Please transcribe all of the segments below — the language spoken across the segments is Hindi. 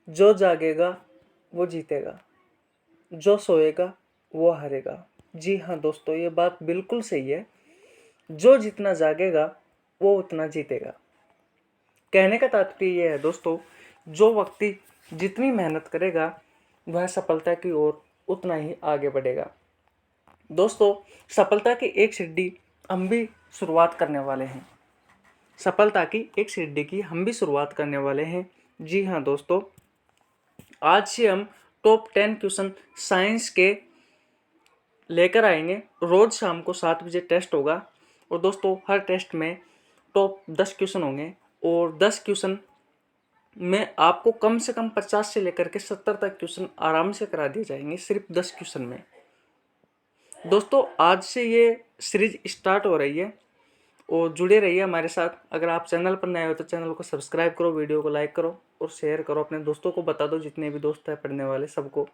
जो जागेगा वो जीतेगा, जो सोएगा वो हारेगा। जी हाँ दोस्तों, ये बात बिल्कुल सही है। जो जितना जागेगा वो उतना जीतेगा। कहने का तात्पर्य यह है दोस्तों, जो व्यक्ति जितनी मेहनत करेगा वह सफलता की ओर उतना ही आगे बढ़ेगा। दोस्तों, सफलता की एक सीढ़ी हम भी शुरुआत करने वाले हैं। सफलता की एक सीढ़ी की हम भी शुरुआत करने वाले हैं। जी हाँ दोस्तों, आज से हम टॉप 10 क्वेश्चन साइंस के लेकर आएंगे। रोज शाम को 7 बजे टेस्ट होगा और दोस्तों हर टेस्ट में टॉप 10 क्वेश्चन होंगे और 10 क्वेश्चन में आपको कम से कम 50 से लेकर के 70 तक क्वेश्चन आराम से करा दिए जाएंगे सिर्फ 10 क्वेश्चन में। दोस्तों आज से ये सीरीज स्टार्ट हो रही है और जुड़े रहिए हमारे साथ। अगर आप चैनल पर नए हो तो चैनल को सब्सक्राइब करो, वीडियो को लाइक करो और शेयर करो, अपने दोस्तों को बता दो, जितने भी दोस्त हैं पढ़ने वाले सबको।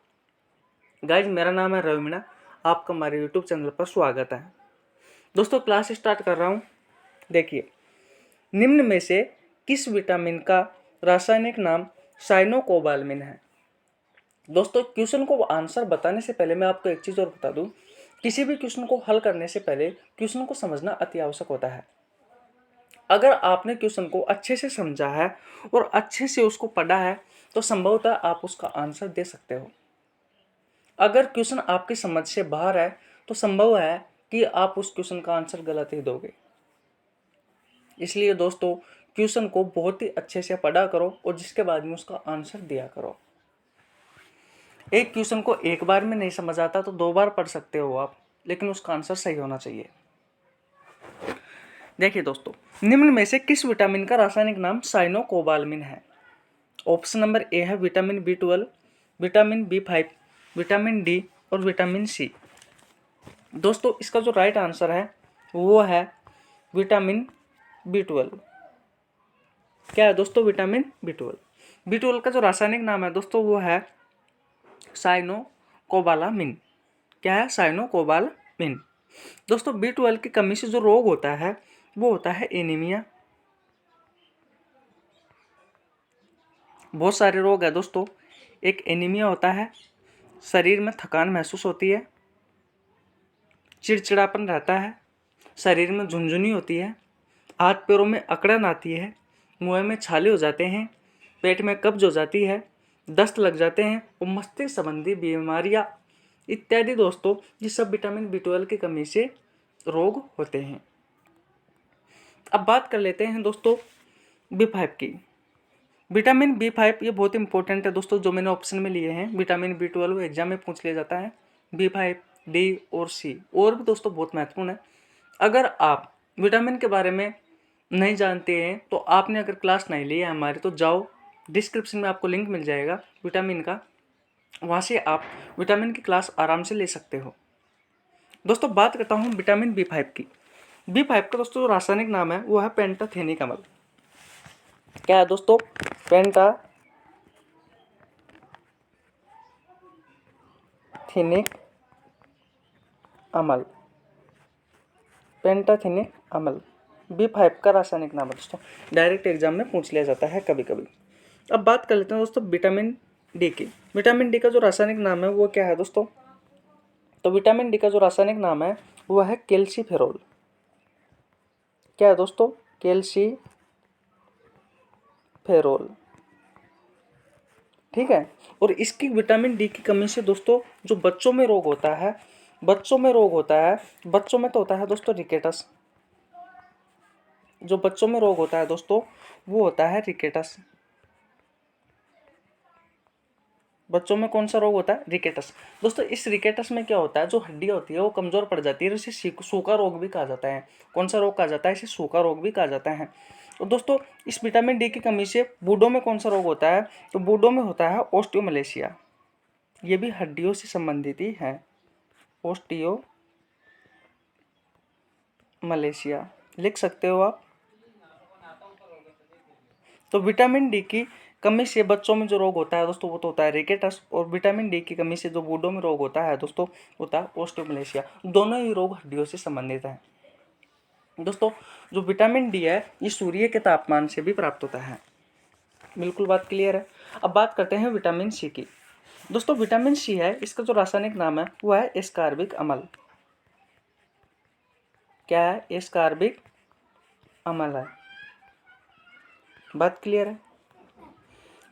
गाइज, मेरा नाम है रवि मीणा, आपका हमारे यूट्यूब चैनल पर स्वागत है। दोस्तों क्लास स्टार्ट कर रहा हूँ। देखिए, निम्न में से किस विटामिन का रासायनिक नाम साइनोकोबालामिन है? दोस्तों क्वेश्चन को आंसर बताने से पहले मैं आपको एक चीज़ और बता दूं, किसी भी क्वेश्चन को हल करने से पहले क्वेश्चन को समझना अति आवश्यक होता है। अगर आपने क्वेश्चन को अच्छे से समझा है और अच्छे से उसको पढ़ा है तो संभवतः आप उसका आंसर दे सकते हो। अगर क्वेश्चन आपकी समझ से बाहर है तो संभव है कि आप उस क्वेश्चन का आंसर गलत ही दोगे। इसलिए दोस्तों क्वेश्चन को बहुत ही अच्छे से पढ़ा करो और जिसके बाद में उसका आंसर दिया करो। एक क्वेश्चन को एक बार में नहीं समझ आता तो 2 बार पढ़ सकते हो आप, लेकिन उसका आंसर सही होना चाहिए। देखिए दोस्तों, निम्न में से किस विटामिन का रासायनिक नाम साइनोकोबालामिन है? ऑप्शन नंबर ए है vitamin B12, vitamin B5, vitamin D और विटामिन सी। दोस्तों इसका जो राइट आंसर है वो है विटामिन B12। क्या है दोस्तों? Vitamin B12। B12 का जो रासायनिक नाम है दोस्तों वो है साइनोकोबालामिन। क्या है? साइनोकोबालामिन। दोस्तों B12 की कमी से जो रोग होता है वो होता है एनीमिया। बहुत सारे रोग है दोस्तों। एक एनीमिया होता है, शरीर में थकान महसूस होती है, चिड़चिड़ापन रहता है, शरीर में झुनझुनी होती है, हाथ पैरों में अकड़न आती है, मुंह में छाले हो जाते हैं, पेट में कब्ज हो जाती है, दस्त लग जाते हैं और मस्तिष्क संबंधी बीमारियां इत्यादि दोस्तों ये सब विटामिन B12 की कमी से रोग होते हैं। अब बात कर लेते हैं दोस्तों B5 की। विटामिन B5 ये बहुत इंपॉर्टेंट है दोस्तों, जो मैंने ऑप्शन में लिए हैं। विटामिन B12 एग्जाम में पूछ लिया जाता है। B5, D और C और भी दोस्तों बहुत महत्वपूर्ण है। अगर आप विटामिन के बारे में नहीं जानते हैं तो आपने अगर क्लास नहीं ली है हमारी तो जाओ, डिस्क्रिप्शन में आपको लिंक मिल जाएगा विटामिन का, वहाँ से आप विटामिन की क्लास आराम से ले सकते हो। दोस्तों बात करता हूँ विटामिन B5 की। B5 का दोस्तों जो रासायनिक नाम है वो है पेंटाथेनिक अम्ल। क्या है दोस्तों? पेंटाथेनिक अम्ल। पेंटाथेनिक अम्ल B5 का रासायनिक नाम है दोस्तों। डायरेक्ट एग्जाम में पूछ लिया जाता है कभी कभी। अब बात कर लेते हैं दोस्तों विटामिन डी की। विटामिन डी का जो रासायनिक नाम है वो क्या है दोस्तों? तो विटामिन डी का जो रासायनिक नाम है वो है कैल्सीफेरोल। क्या है दोस्तों? कैल्सीफेरोल। ठीक है। और इसकी विटामिन डी की कमी से दोस्तों जो बच्चों में रोग होता है, बच्चों में तो होता है दोस्तों रिकेटस। जो बच्चों में रोग होता है दोस्तों वो होता है रिकेटस। बच्चों में कौन सा रोग होता है? रिकेटस। दोस्तों इस रिकेटस में क्या होता है, जो हड्डियां होती है वो कमजोर पड़ जाती है, इसे सूखा रोग भी कहा जाता है। कौन सा रोग कहा जाता है? इसे सूखा रोग भी कहा जाता है। तो दोस्तों इस विटामिन डी की कमी से बूढ़ों में कौन सा रोग होता है? तो बूढ़ों में होता है ऑस्टियोमलेशिया। ये भी हड्डियों से संबंधित ही है, ऑस्टियोमलेशिया लिख सकते हो आप। तो विटामिन डी की कमी से बच्चों में जो रोग होता है दोस्तों वो तो होता है रिकेटस, और विटामिन डी की कमी से जो बूढ़ों में रोग होता है दोस्तों होता है ऑस्टियोमलेशिया। दोनों ही रोग हड्डियों से संबंधित हैं। दोस्तों जो विटामिन डी है ये सूर्य के तापमान से भी प्राप्त होता है। बिल्कुल बात क्लियर है। अब बात करते हैं विटामिन सी की। दोस्तों विटामिन सी है, इसका जो रासायनिक नाम है वो है एस्कॉर्बिक अम्ल। क्या है? एस्कॉर्बिक अम्ल है। बात क्लियर है।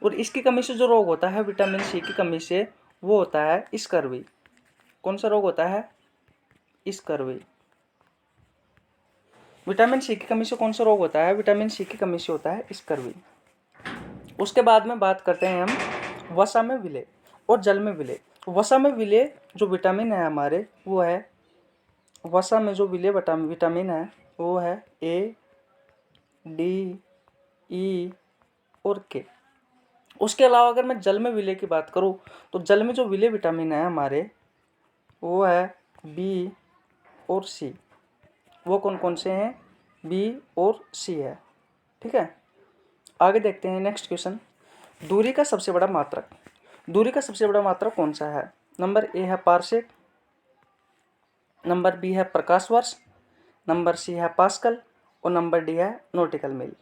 और इसकी कमी से जो रोग होता है विटामिन सी की कमी से, वो होता है स्कर्वी। कौन सा रोग होता है? स्कर्वी। विटामिन सी की कमी से कौन सा रोग होता है? विटामिन सी की कमी से होता है स्कर्वी। उसके बाद में बात करते हैं हम वसा में विलय और जल में विलय। वसा में विलय जो विटामिन है हमारे, वो है, वसा में जो विलय विटामिन है वो है ए, डी, ई और के। उसके अलावा अगर मैं जल में विलय की बात करूं तो जल में जो विलय विटामिन है हमारे वो है बी और सी। वो कौन कौन से हैं? बी और सी है। ठीक है, आगे देखते हैं नेक्स्ट क्वेश्चन। दूरी का सबसे बड़ा मात्रक। दूरी का सबसे बड़ा मात्रक कौन सा है? नंबर ए है पारसेक, नंबर बी है प्रकाश वर्ष, नंबर सी है पास्कल और नंबर डी है नॉटिकल मील।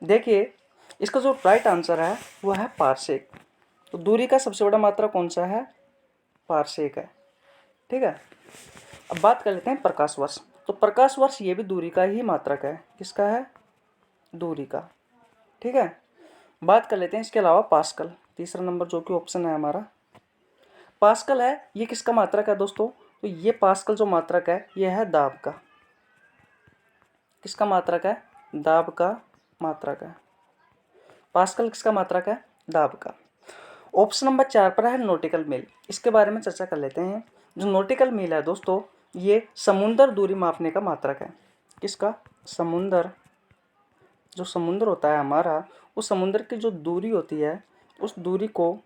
देखिए इसका जो राइट आंसर है वो है पारसेक। तो दूरी का सबसे बड़ा मात्रक कौन सा है? पारसेक है। ठीक है, अब बात कर लेते हैं प्रकाश वर्ष। तो प्रकाश वर्ष ये भी दूरी का ही मात्रक है। किसका है? दूरी का। ठीक है, बात कर लेते हैं इसके अलावा पास्कल। तीसरा नंबर जो कि ऑप्शन है हमारा पास्कल है। ये किसका मात्रक है दोस्तों? तो ये पास्कल जो मात्रक है ये है दाब का। किसका मात्रक है? दाब का मात्रक है। पास्कल किसका मात्रक है? दाब का। ऑप्शन नंबर 4 पर है नॉटिकल मील। इसके बारे में चर्चा कर लेते हैं। जो नॉटिकल मील है दोस्तों, ये समुद्र दूरी मापने का मात्रक है। किसका? समुद्र। जो समुद्र होता है हमारा, उस समुद्र की जो दूरी होती है, उस दूरी को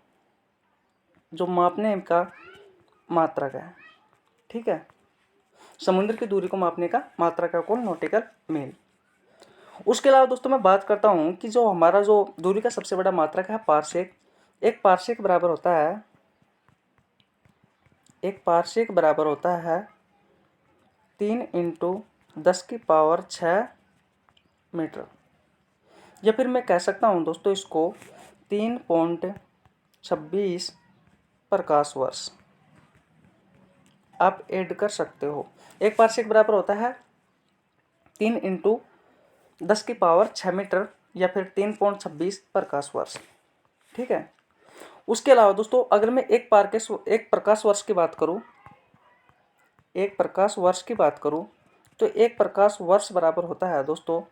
जो मापने का मात्रक है। ठीक है, समुद्र की दूरी को मापने का मात्रक है कौन? नॉटिकल मील। उसके अलावा दोस्तों मैं बात करता हूँ कि जो हमारा जो दूरी का सबसे बड़ा मात्रक है पारसेक। एक पारसेक बराबर होता है, एक पारसेक बराबर होता है 3 × 10⁶ मीटर। या फिर मैं कह सकता हूँ दोस्तों इसको 3.26 प्रकाश वर्ष। आप ऐड कर सकते हो। एक पारसेक बराबर होता है 3 × 10⁶ मीटर या फिर 3.26 प्रकाश वर्ष। ठीक है, उसके अलावा दोस्तों अगर मैं एक प्रकाश वर्ष की बात करूं, एक प्रकाश वर्ष की बात करूं तो एक प्रकाश वर्ष बराबर होता है दोस्तों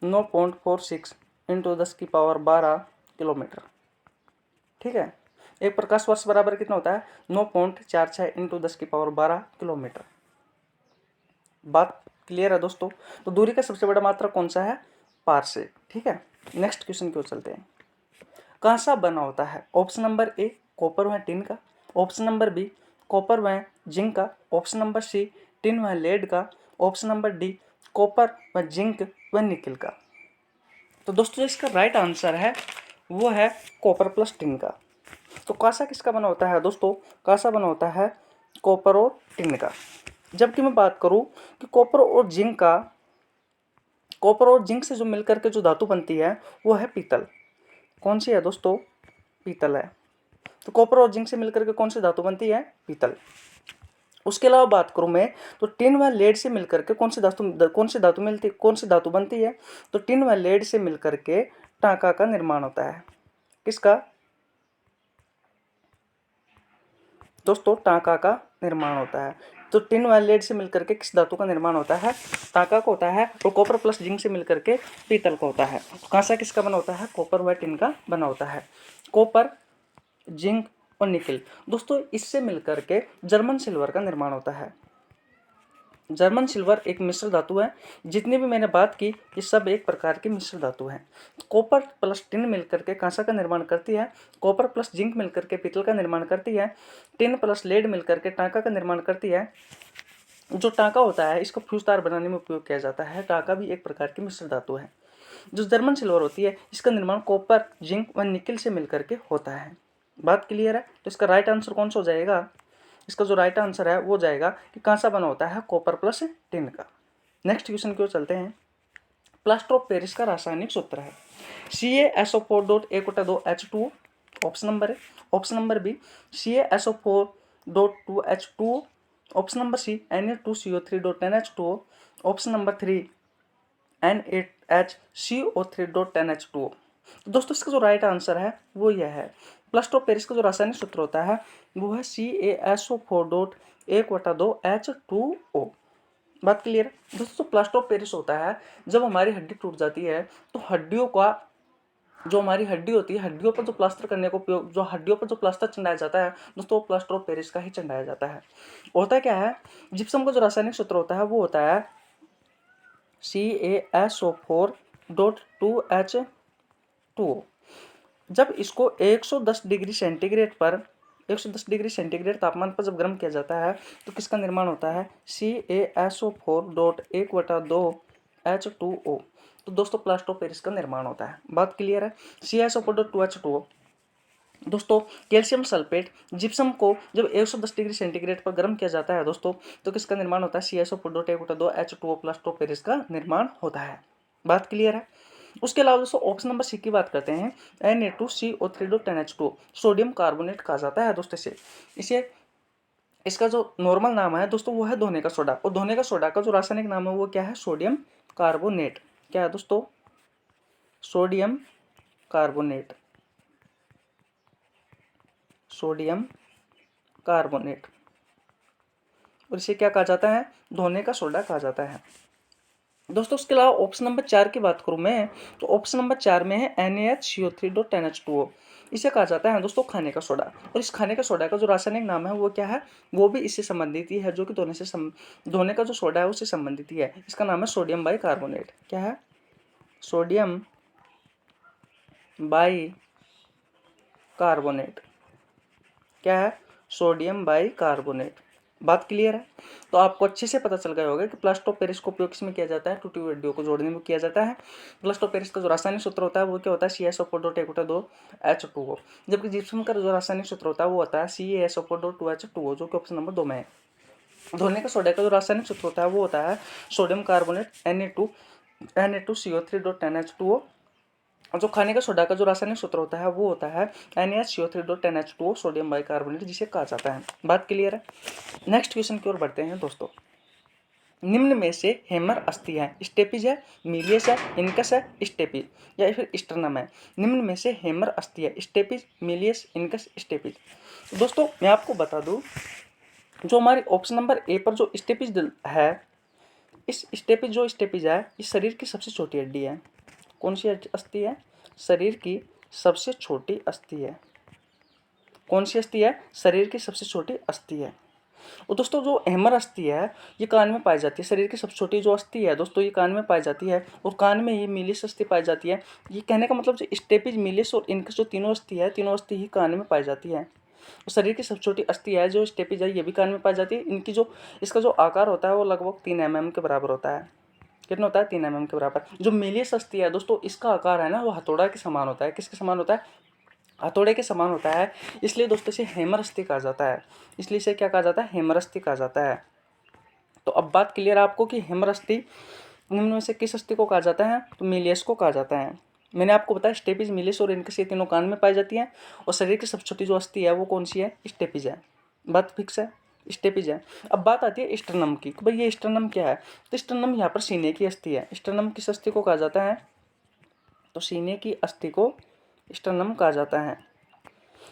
9.46 × 10⁻12 किलोमीटर। ठीक है, एक प्रकाश वर्ष बराबर कितना होता है? 9.46 × 10⁻12 किलोमीटर। बात क्लियर है दोस्तों? तो दूरी का सबसे बड़ा मात्रक कौन सा है? पारसेक। ठीक है, नेक्स्ट क्वेश्चन की ओर चलते हैं। कहाँ सा बना होता है? ऑप्शन नंबर ए कॉपर व टिन का, ऑप्शन नंबर बी कॉपर व जिंक का, ऑप्शन नंबर सी टिन व लेड का, ऑप्शन नंबर डी कॉपर व जिंक व निकल का। तो दोस्तों इसका राइट आंसर है वो है कॉपर प्लस टिन का। तो कांसा किसका बना होता है दोस्तों? कांसा बना होता है कॉपर और टिन का। जबकि मैं बात करूं कि कॉपर और जिंक का, कॉपर और जिंक से जो मिलकर के जो धातु बनती है वो है पीतल। कौन सी है दोस्तों? पीतल है। तो कॉपर और जिंक से मिलकर के कौन सी धातु बनती है? पीतल। उसके अलावा बात करूं मैं तो टिन व लेड से मिलकर के कौन सी धातु बनती है? तो टिन व लेड से मिलकर के टांका का निर्माण होता है। किसका दोस्तों? टांका का निर्माण होता है। तो टिन व लेड से मिलकर के किस धातु का निर्माण होता है? टांका का होता है। और कॉपर प्लस जिंक से मिलकर के पीतल का होता है। तो कांसा किसका बना होता है? कॉपर व टिन का बना होता है। कॉपर, जिंक और निकल दोस्तों, इससे मिलकर के जर्मन सिल्वर का निर्माण होता है। जर्मन सिल्वर एक मिश्र धातु है। जितनी भी मैंने बात की ये सब एक प्रकार की मिश्र धातु है। कॉपर प्लस टिन मिलकर के कांसा का निर्माण करती है, कॉपर प्लस जिंक मिलकर के पीतल का निर्माण करती है, टिन प्लस लेड मिलकर के टांका का निर्माण करती है। जो टांका होता है इसको फ्यूज तार बनाने में उपयोग किया जाता है। टांका भी एक प्रकार की मिश्र धातु है। जो जर्मन सिल्वर होती है इसका निर्माण कॉपर, जिंक व निकल से मिलकर के होता है। बात क्लियर है? तो इसका राइट आंसर कौन सा हो जाएगा? इसका जो राइट आंसर है वो जाएगा कि कांसा बना होता है कॉपर प्लस टिन का। नेक्स्ट क्वेश्चन की ओर चलते हैं। प्लास्टर ऑफ पेरिस का रासायनिक सूत्र है। CaSO4.1/2H2O ऑप्शन नंबर है। Option number B CaSO4.2H2O। Option number C Na2CO3.10H2O। Option number 3 Na8HCO3.10H2O। तो दोस्तों इसका जो राइट आंसर है वो यह है। प्लास्टर ऑफ पेरिस का जो रासायनिक सूत्र होता है वो है CaSO4.1/2H2O। बात क्लियर है दोस्तों। प्लास्टर ऑफ पेरिस होता है जब हमारी हड्डी टूट जाती है तो हड्डियों का जो हमारी हड्डी होती है, हड्डियों पर जो प्लास्टर करने को उपयोग, जो हड्डियों पर जो प्लास्टर चढ़ाया जाता है दोस्तों, वो प्लास्टर ऑफ पेरिस का ही चढ़ाया जाता है। होता क्या है, जिप्सम का जो रासायनिक सूत्र होता है वो होता है CaSO4.2H2O। जब इसको 110 डिग्री सेंटीग्रेड पर 110 डिग्री सेंटीग्रेड तापमान पर जब गर्म किया जाता है तो किसका निर्माण होता है CaSO4.1/2H2O। तो दोस्तों प्लास्टर ऑफ पेरिस का निर्माण होता है। बात क्लियर है। CaSO4.2H2O दोस्तों कैल्शियम सल्फेट जिप्सम को जब 110 डिग्री सेंटीग्रेड पर गर्म किया जाता है दोस्तों तो किसका निर्माण होता है CaSO4.1/2H2O प्लास्टर ऑफ पेरिस का निर्माण होता है। बात क्लियर है। उसके अलावा दोस्तों ऑप्शन नंबर सी की बात करते हैं Na2CO3.10H2O सोडियम कार्बोनेट कहा जाता है दोस्तों इसे इसका जो नॉर्मल नाम है दोस्तों वो है धोने का सोडा, और धोने का सोडा का जो रासायनिक नाम है वो क्या है सोडियम कार्बोनेट। क्या है दोस्तों सोडियम कार्बोनेट, सोडियम कार्बोनेट, और इसे क्या कहा जाता है धोने का सोडा कहा जाता है दोस्तों। उसके अलावा ऑप्शन नंबर 4 की बात करूं मैं तो ऑप्शन नंबर 4 में है NaHCO3.10H2O। इसे कहा जाता है दोस्तों खाने का सोडा, और इस खाने का सोडा का जो रासायनिक नाम है वो क्या है, वो भी इससे संबंधित ही है, जो कि धोने का जो सोडा है उससे संबंधित ही है। इसका नाम है सोडियम बाई कार्बोनेट। क्या है सोडियम बाई कार्बोनेट। क्या है सोडियम बाई कार्बोनेट। बात क्लियर है। तो आपको अच्छे से पता चल गया होगा कि प्लास्टर ऑफ पेरिस का उपयोग किसमें किया जाता है, टूटी हुई हड्डियों को जोड़ने में किया जाता है। प्लास्टर ऑफ पेरिस का जो रासायनिक सूत्र होता है वो क्या होता है CaSO4.1/2H2O, जबकि जिप्सम का जो रासायनिक सूत्र होता है वो होता है CaSO4.2H2O, जो कि ऑप्शन नंबर 2 में है। धोने का सोडा का जो रासायनिक सूत्र होता है वो होता है सोडियम कार्बोनेट Na2CO3.10H2O, और जो खाने का सोडा का जो रासायनिक सूत्र होता है वो होता है NaCO3.10H2O सोडियम बाइकार्बोनेट, जिसे कहा जाता है। बात क्लियर है। नेक्स्ट क्वेश्चन की ओर बढ़ते हैं दोस्तों। निम्न में से हेमर अस्थि है, स्टेपिज है, मिलियस है, इनकस है, स्टेपिज या फिर स्टर्नम है। निम्न में से हेमर अस्थि है, स्टेपिज, मिलियस, इनकस, स्टेपिज। दोस्तों मैं आपको बता दूं जो हमारे ऑप्शन नंबर ए पर जो स्टेपिज है, इस स्टेपिज जो स्टेपिज है इस शरीर की सबसे छोटी हड्डी है। कौन सी अस्थि है, शरीर की सबसे छोटी अस्थि है। कौन सी अस्थि है, शरीर की सबसे छोटी अस्थि है। और दोस्तों जो हेमर अस्थि है ये कान में पाई जाती है। शरीर की सबसे छोटी जो अस्थि है दोस्तों ये कान में पाई जाती है, और कान में ये मिलियस अस्थि पाई जाती है। ये कहने का मतलब जो स्टेपिज, मिलियस और इनकस जो तीनों अस्थि है, तीनों अस्थि ही कान में पाई जाती है। तो शरीर की सबसे छोटी अस्थि है जो स्टेपिज है ये भी कान में पाई जाती है। इनकी जो इसका जो आकार होता है वो लगभग 3 mm के बराबर होता है। कितना होता है 3 mm के बराबर। जो मिलियस अस्थि है दोस्तों इसका आकार है ना वो हथौड़ा के समान होता है। किसके समान होता है, हथौड़े के समान होता है। इसलिए दोस्तों इसे हेमर अस्थि कहा जाता है। इसलिए इसे क्या कहा जाता है, हेमर अस्थि कहा जाता है। तो अब बात क्लियर है आपको कि हेमर अस्थि निम्न में से किस अस्थि को कहा जाता है, तो मिलियस को कहा जाता है। मैंने आपको बताया स्टेपिज, मिलियस और इनकस ये तीनों कान में पाई जाती हैं, और शरीर की सबसे छोटी जो अस्थि है वो कौन सी है, स्टेपिज है। बात फिक्स है, स्टेपिज है। अब बात आती है स्टर्नम की, भाई ये स्टर्नम क्या है। तो स्टर्नम यहाँ पर सीने की अस्थि है। स्टर्नम किस अस्थि को कहा जाता है, तो सीने की अस्थि को स्टर्नम कहा जाता है।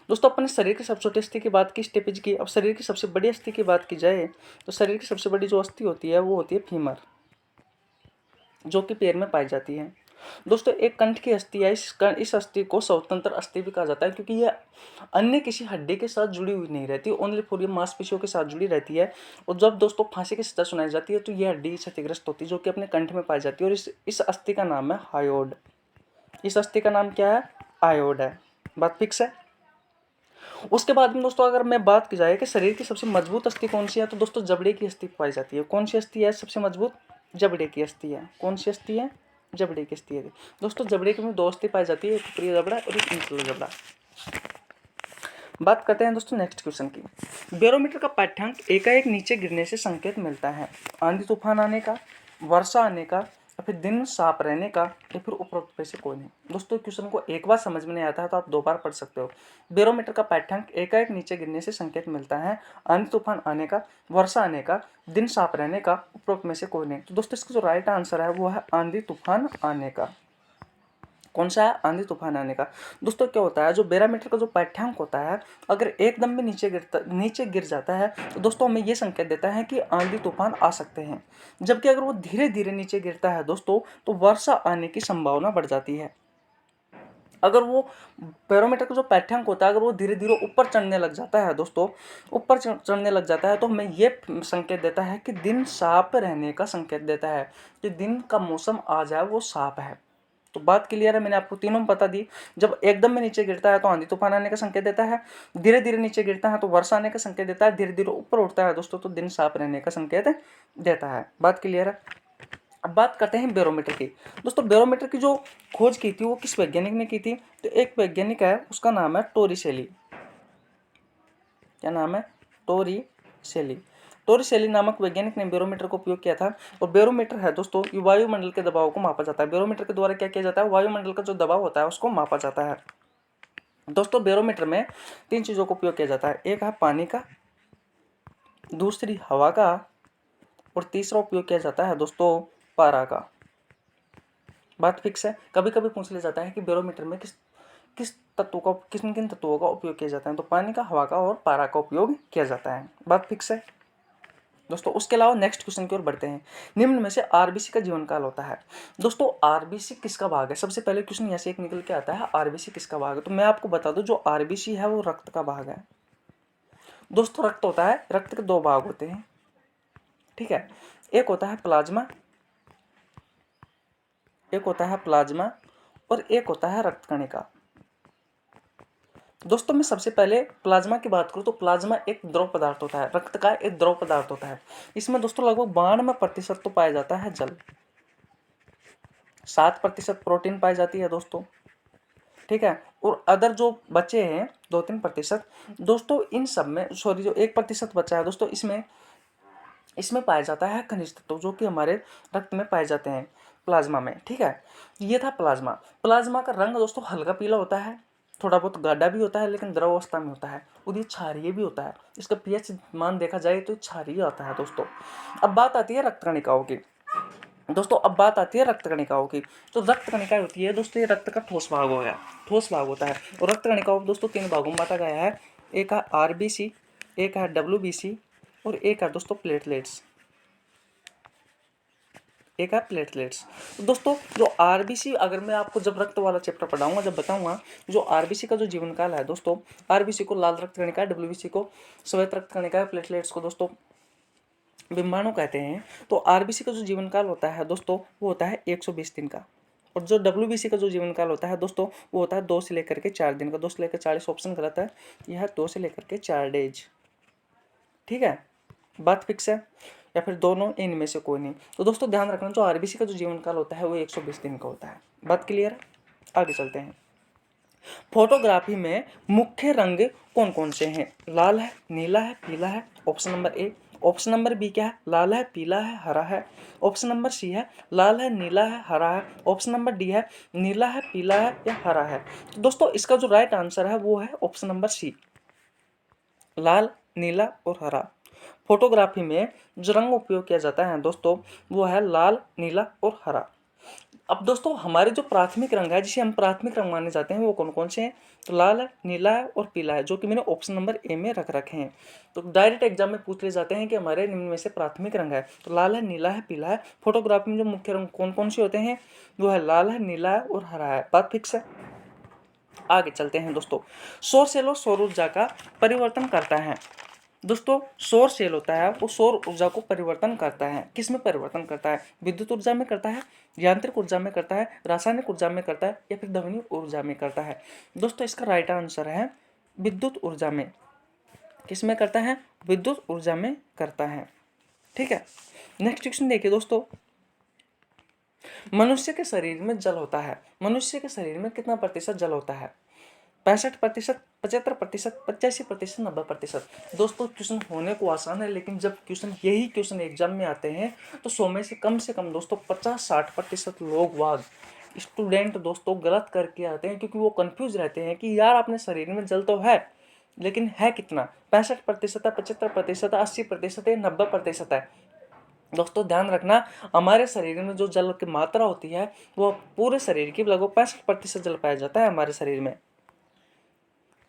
दोस्तों अपने शरीर की सबसे छोटी अस्थि की बात की स्टेपिज की। अब शरीर की सबसे बड़ी अस्थि की बात की जाए तो शरीर की सबसे बड़ी जो अस्थि होती है वो होती है फीमर, जो कि पैर में पाई जाती है। दोस्तों एक कंठ की अस्थि है, इस अस्थि को स्वतंत्र अस्थि भी कहा जाता है, क्योंकि यह अन्य किसी हड्डी के साथ जुड़ी हुई नहीं रहती, ओनली पूरी मांसपेशियों के साथ जुड़ी रहती है। और जब दोस्तों फांसी की सजा सुनाई जाती है तो यह हड्डी क्षतिग्रस्त होती है, जो कि अपने कंठ में पाई जाती है। और इस अस्थि का नाम है हायोड। इस अस्थि का नाम क्या है, आयोड है। बात फिक्स है। उसके बाद में दोस्तों अगर मैं बात की जाए कि शरीर की सबसे मजबूत अस्थि कौन सी है, तो दोस्तों जबड़े की अस्थि पाई जाती है। कौन सी अस्थि है सबसे मजबूत, जबड़े की अस्थि है। कौन सी अस्थि है, जबड़े की अस्थि है। दोस्तों जबड़े की में 2 अस्थि पाई जाती है, एक ऊपरी जबड़ा और एक निचला जबड़ा। बात करते हैं दोस्तों नेक्स्ट क्वेश्चन की। बैरोमीटर का पाठ्यांक एकाएक नीचे गिरने से संकेत मिलता है, आंधी तूफान आने का, वर्षा आने का, फिर दिन साफ रहने का या फिर उपरोक्त में से कोई नहीं। दोस्तों क्वेश्चन को एक बार समझ में नहीं आता है तो आप 2 बार पढ़ सकते हो। बैरोमीटर का पाठ्यांक एकाएक नीचे गिरने से संकेत मिलता है, आंधी तूफान आने का, वर्षा आने का, दिन साफ रहने का, उपरोक्त में से कोई नहीं। तो दोस्तों इसका जो राइट आंसर है वो है आंधी तूफान आने का। कौन सा है? आंधी तूफान आने का। दोस्तों क्या होता है, जो बैरोमीटर का जो पाठ्यांक होता है अगर एकदम में नीचे गिर जाता है तो दोस्तों हमें ये संकेत देता है कि आंधी तूफान आ सकते हैं। जबकि अगर वो धीरे धीरे नीचे गिरता है दोस्तों तो वर्षा आने की संभावना बढ़ जाती है। अगर वो बैरोमीटर का जो पाठ्यांक होता है अगर वो धीरे धीरे ऊपर चढ़ने लग जाता है दोस्तों, ऊपर चढ़ने लग जाता है तो हमें ये संकेत देता है कि दिन साफ रहने का संकेत देता है, कि दिन का मौसम आ जाए वो साफ है। तो बात क्लियर है, मैंने आपको तीनों बता दी। जब एकदम में नीचे गिरता है तो आंधी तूफान आने का संकेत देता है, धीरे धीरे नीचे गिरता है तो वर्षा आने का संकेत देता है, धीरे धीरे ऊपर उठता है दोस्तों तो दिन साफ रहने का संकेत देता है। बात क्लियर है। अब बात करते हैं बैरोमीटर की। दोस्तों बैरोमीटर की जो खोज की थी वो किस वैज्ञानिक ने की थी? तो एक वैज्ञानिक है, उसका नाम है टोरिसेली। क्या नाम है? टोरिसेली। टोरिसेली नामक वैज्ञानिक ने बैरोमीटर का उपयोग किया था। और बैरोमीटर है दोस्तों ये वायुमंडल के दबाव को मापा जाता है। बैरोमीटर के द्वारा क्या किया जाता है? वायुमंडल का जो दबाव होता है उसको मापा जाता है। दोस्तों बैरोमीटर में 3 चीजों का उपयोग किया जाता है। एक है पानी का, दूसरी हवा का, और तीसरा उपयोग किया जाता है दोस्तों पारा का। बात फिक्स है। कभी कभी पूछ लिया जाता है कि बैरोमीटर में किन किन तत्वों का उपयोग किया जाता है? तो पानी का, हवा का और पारा का उपयोग किया जाता है। बात फिक्स है दोस्तों। उसके अलावा नेक्स्ट क्वेश्चन की ओर बढ़ते हैं। निम्न में से आरबीसी का जीवन काल होता है। दोस्तों आरबीसी किसका भाग है? सबसे पहले क्वेश्चन यहाँ से एक निकल के आता है, आरबीसी किसका भाग है? तो मैं आपको बता दूं जो आरबीसी है वो रक्त का भाग है। दोस्तों रक्त होता है, रक्त के 2 भाग होते हैं, ठीक है। एक होता है प्लाज्मा, और एक होता है रक्त कणिका। दोस्तों मैं सबसे पहले प्लाज्मा की बात करूं तो प्लाज्मा एक द्रव पदार्थ होता है, रक्त का एक द्रव पदार्थ होता है। इसमें दोस्तों लगभग 92% तो पाया जाता है जल, 7% प्रोटीन पाई जाती है दोस्तों, ठीक है। और अदर जो बचे हैं 2-3% दोस्तों, इन सब में सॉरी जो 1% बचा है दोस्तों, इसमें पाया जाता है खनिज तत्व जो कि हमारे रक्त में पाए जाते हैं प्लाज्मा में, ठीक है। ये था प्लाज्मा। प्लाज्मा का रंग दोस्तों हल्का पीला होता है, थोड़ा बहुत गाढ़ा भी होता है लेकिन द्रव अवस्था में होता है, और ये क्षारीय भी होता है। इसका पीएच मान देखा जाए तो क्षारीय आता है दोस्तों। अब बात आती है रक्त कणिकाओं की। दोस्तों अब बात आती है रक्त कणिकाओं की। तो रक्त कणिका होती है दोस्तों, ये रक्त का ठोस भाग हो गया, ठोस भाग होता है। और रक्त कणिकाओं दोस्तों 3 भागों में बांटा गया है। एक है आरबीसी, एक है डब्ल्यूबीसी, और एक है दोस्तों प्लेटलेट्स, एक है प्लेटलेट्स। तो दोस्तों जो आरबीसी, अगर मैं आपको जब रक्त वाला चैप्टर पढ़ाऊंगा, जब बताऊंगा जो आरबीसी का जो जीवन काल है दोस्तों, आरबीसी को लाल रक्त कणिका, डब्ल्यूबीसी को श्वेत रक्त कणिका, प्लेटलेट्स को दोस्तों बिम्बाणु कहते हैं। तो आरबीसी का जो जीवन काल होता है दोस्तों वो होता है 120 दिन का। और जो डब्ल्यूबीसी का जो जीवन काल होता है दोस्तों वो होता है 2 से लेकर के 4 दिन का। 2 से लेकर 40 ऑप्शन गलत है, यह है 2 से लेकर के 4 डेज, ठीक है। बात फिक्स है, या फिर दोनों, इनमें से कोई नहीं। तो दोस्तों ध्यान रखना जो आरबीसी का जो जीवन काल होता है वो 120 दिन का होता है। बात क्लियर है, आगे चलते हैं। फोटोग्राफी में मुख्य रंग कौन कौन से हैं? लाल है, नीला है, पीला है। Option number A. Option number B क्या है? लाल है, पीला है, हरा है। ऑप्शन नंबर सी है लाल है, नीला है, हरा है। ऑप्शन नंबर डी है नीला है, पीला है या हरा है। तो दोस्तों इसका जो राइट आंसर है वो है ऑप्शन नंबर सी, लाल, नीला और हरा। फोटोग्राफी में जो रंग उपयोग किया जाता है दोस्तों वो है लाल, नीला और हरा। अब दोस्तों हमारे जो प्राथमिक रंग है, जिसे हम प्राथमिक रंग माने जाते हैं, वो कौन कौन से हैं? तो लाल है, नीला है और पीला है, जो कि मैंने ऑप्शन नंबर ए में रख रखे हैं। तो डायरेक्ट एग्जाम में पूछ ले जाते हैं कि हमारे निम्न में से प्राथमिक रंग है, तो लाल है, नीला है, पीला है। फोटोग्राफी में जो मुख्य रंग कौन कौन से होते हैं वो है लाल है, नीला है और हरा है। बात फिक्स है, आगे चलते हैं दोस्तों। सौर सेल सौर ऊर्जा का परिवर्तन करता है। दोस्तों सौर सेल होता है वो सौर ऊर्जा को परिवर्तन करता है। किस में परिवर्तन करता है? विद्युत ऊर्जा में करता है, यांत्रिक ऊर्जा में करता है, रासायनिक ऊर्जा में करता है या फिर ध्वनिक ऊर्जा में करता है? दोस्तों इसका राइट आंसर है विद्युत ऊर्जा में। किस में करता है? विद्युत ऊर्जा में करता है, ठीक है। नेक्स्ट क्वेश्चन देखिए दोस्तों। मनुष्य के शरीर में जल होता है, मनुष्य के शरीर में कितना प्रतिशत जल होता है? 65%, 75%, 85%, 90%। दोस्तों क्वेश्चन होने को आसान है, लेकिन जब यही क्वेश्चन एग्जाम में आते हैं तो 100 में से कम दोस्तों 50-60% लोग वाग स्टूडेंट दोस्तों गलत करके आते हैं, क्योंकि वो कंफ्यूज रहते हैं कि यार अपने शरीर में जल तो है, लेकिन है कितना, 65% है, 75% है, 80% है, 90% है। दोस्तों ध्यान रखना, हमारे शरीर में जो जल की मात्रा होती है वो पूरे शरीर की लगभग 65% जल पाया जाता है हमारे शरीर में।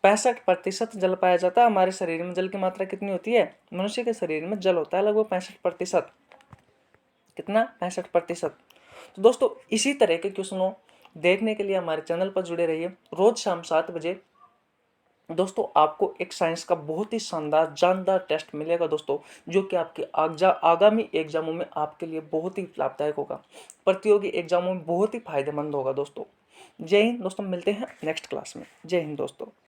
65% जल पाया जाता है हमारे शरीर में। जल की मात्रा कितनी होती है? मनुष्य के शरीर में जल होता है लगभग 65%। कितना? 65%। तो दोस्तों इसी तरह के क्वेश्चनों देखने के लिए हमारे चैनल पर जुड़े रहिए। रोज शाम 7 बजे दोस्तों आपको एक साइंस का बहुत ही शानदार जानदार टेस्ट मिलेगा दोस्तों, जो कि आपके आगामी एग्जामों में आपके लिए बहुत ही लाभदायक होगा, प्रतियोगी एग्जामों में बहुत ही फायदेमंद होगा दोस्तों। जय हिंद दोस्तों, मिलते हैं नेक्स्ट क्लास में। जय हिंद दोस्तों।